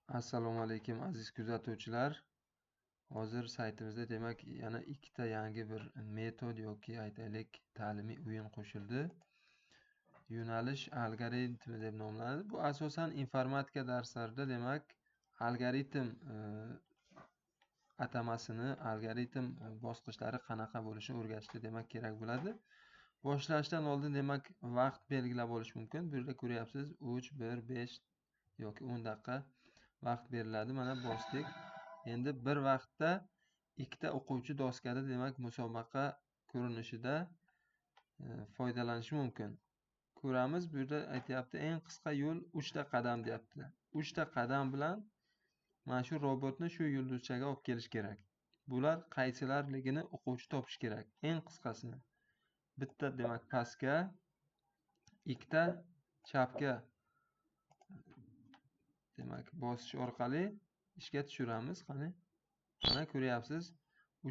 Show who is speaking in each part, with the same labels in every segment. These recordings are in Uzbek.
Speaker 1: Assalomu alaykum aziz kuzatuvchilar. Hozir saytimizda demak yana ikkita yangi bir metod yoki aytaylik ta'limiy o'yin qo'shildi. Yo'nalish algoritmi deb nomlanadi. Bu asosan informatika darslarida demak algoritm atamasini, algoritm bosqichlari qanaqa bo'lishini o'rgatishda demak kerak bo'ladi. Boshlashdan oldin demak vaqt belgilab olish mumkin. Bu yerda ko'ryapsiz 3, 1, 5 yoki 10 daqiqa vaqt beriladi. Mana bosdik. Endi bir vaqtda ikkita o'quvchi doskada demak musobaqa ko'rinishida foydalanishi mumkin. Ko'ramiz, bu yerda aytyapti eng qisqa yo'l 3 ta qadam deyapti. 3 ta qadam bilan mana shu robotni shu yulduzchaga olib kelish kerak. Bular qaysilarligini o'quvchi topish kerak. Eng qisqasini. Bitta demak pastga, ikkita chapga demak bosish orqali ishga tushiramiz. Qani, mana ko'ryapsiz,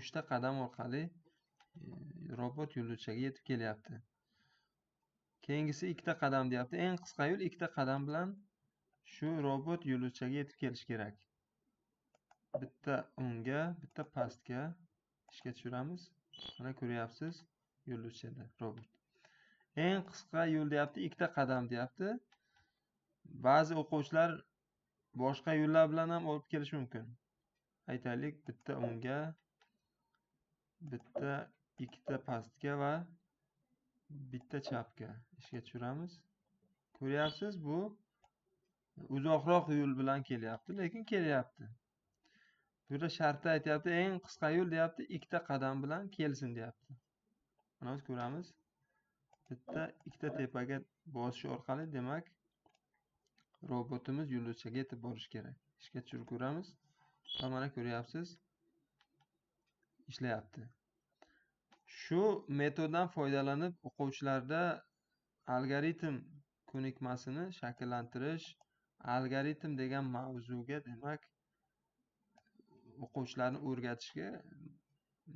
Speaker 1: 3 ta qadam orqali robot yulduzchaga yetib kelyapti. Keyingisi ikkita qadam deyapti. Eng qisqa yo'l ikkita qadam bilan shu robot yulduzchaga yetib kelish kerak. Bitta o'ngga, bitta pastga ishga tushiramiz. Mana ko'ryapsiz, yulduzchada robot. Eng qisqa yo'l deyapti, ikkita qadam deyapti. Ba'zi o'quvchilar boshqa yo'llar bilan ham olib kelish mumkin. Aytaylik, bitta o'ngga, bitta ikkita pastga va bitta chapga ishga tushiramiz. Ko'ryapsiz, bu uzoqroq yo'l bilan kelyapti, lekin kelyapti. Burada shartda aytyapti, eng qisqa yo'l deyapti, ikkita qadam bilan kelsin deyapti. Mana ko'ramiz. Bitta ikkita tepaga bosish orqali demak robotimiz yulduzchaga yetib borish kerak. Ishga tushirib ko'ramiz. Va mana ko'ryapsiz, ishlayapti. Shu metoddan foydalanib o'quvchilarda algoritm ko'nikmasini shakllantirish, algoritm degan mavzuga demak o'quvchilarni o'rgatishga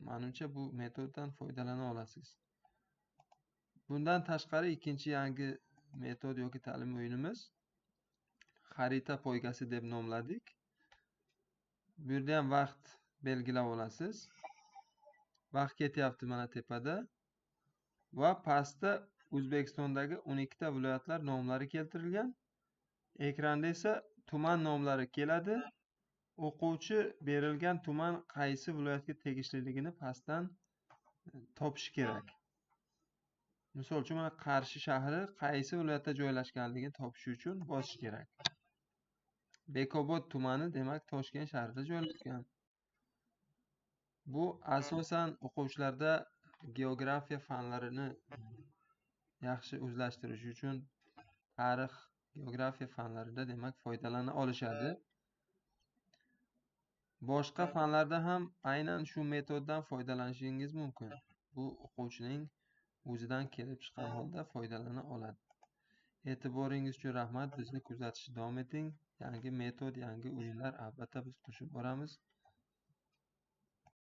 Speaker 1: menimcha bu metoddan foydalana olasiz. Bundan tashqari ikkinchi yangi metod yoki ta'lim o'yinimiz xarita poygasi deb nomladik. Bu yerda ham vaqt belgilab olasiz. Vaqt ketyapti mana tepada va pastda O'zbekistondagi 12 ta viloyatlar nomlari keltirilgan. Ekranda esa tuman nomlari keladi. O'quvchi berilgan tuman qaysi viloyatga tegishliligini pastdan topish kerak. Misol uchun mana Qarshi shahri qaysi viloyatda joylashganligini topish uchun bosish kerak. Bekobod tumani demak Toshkent shahrida joylashgan. Bu asosan o'quvchilarda geografiya fanlarini yaxshi o'zlashtirish uchun tarix, geografiya fanlarida demak foydalana olishadi. Boshqa fanlarda ham aynan shu metoddan foydalanishingiz mumkin. Bu o'quvchining o'zidan kelib chiqqan holda foydalana oladi. E'tiboringiz uchun rahmat. Bizni kuzatishda davom eting. Yangi metod, yangi o'yinlar albatta biz qo'shib boramiz.